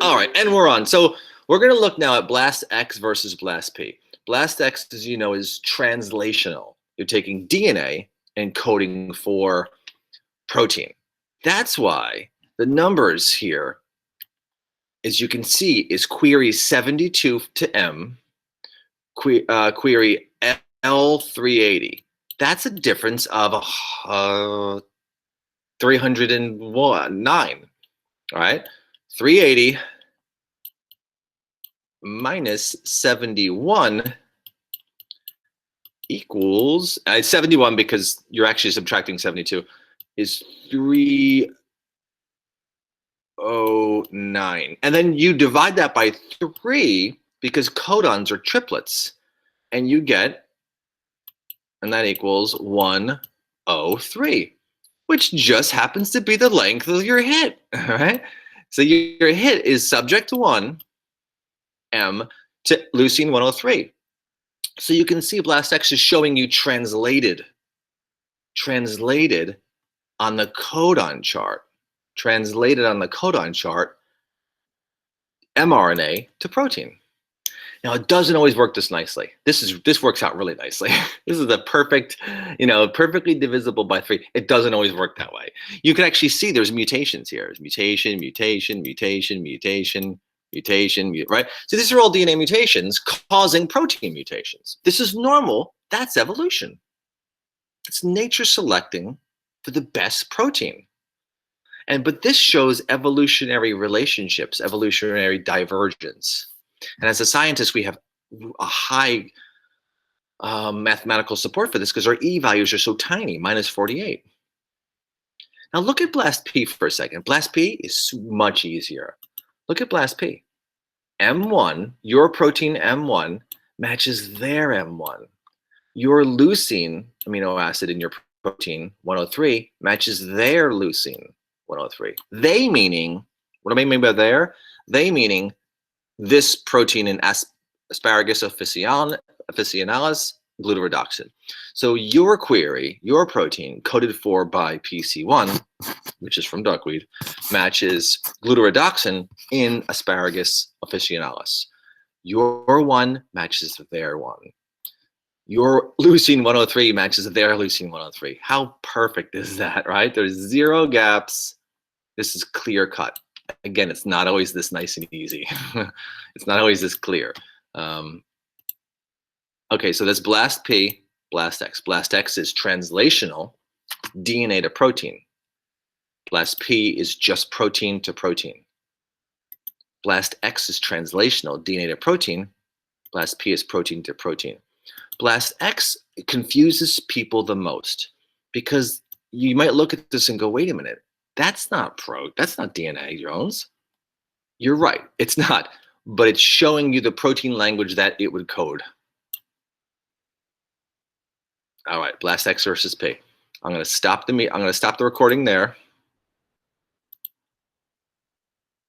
All right, and we're on. So we're going to look now at BLASTx versus BLASTp. BLASTx, as you know, is translational. You're taking DNA and coding for protein. That's why the numbers here, as you can see, is query 72 to M, query L380. That's a difference of 309. All right, 380 minus 71 equals 71 because you're actually subtracting 72 is 309. And then you divide that by 3 because codons are triplets. And you get, and that equals 103, which just happens to be the length of your hit. All right. So your hit is subject to 1, M, to leucine 103. So you can see BLASTx is showing you translated on the codon chart, mRNA to protein. Now it doesn't always work this nicely. This works out really nicely. This is the perfect, perfectly divisible by 3. It doesn't always work that way. You can actually see there's mutations here. There's mutation, right? So these are all DNA mutations causing protein mutations. This is normal. That's evolution. It's nature selecting for the best protein. But this shows evolutionary relationships, evolutionary divergence. And as a scientist, we have a high mathematical support for this because our E values are so tiny, -48. Now look at BLASTp for a second. BLASTp is much easier. Look at BLASTp. M1, your protein M1 matches their M1. Your leucine amino acid in your protein 103 matches their leucine 103. They meaning, what do I mean by there? They meaning this protein in Asparagus officinalis glutaredoxin. So your query, your protein coded for by PC1, which is from duckweed, matches glutaredoxin in Asparagus officinalis. Your one matches their one. Your leucine 103 matches their leucine 103. How perfect is that, right? There's 0 gaps. This is clear cut. Again, it's not always this nice and easy. It's not always this clear. Okay, so that's BLASTp, BLASTx. BLASTx is translational, DNA to protein. BLASTp is just protein to protein. BLASTx is translational, DNA to protein. BLASTp is protein to protein. BLASTx confuses people the most because you might look at this and go, wait a minute, that's not DNA, Jones. You're right, it's not, but it's showing you the protein language that it would code. All right, BLASTx versus P. I'm going to stop the recording there.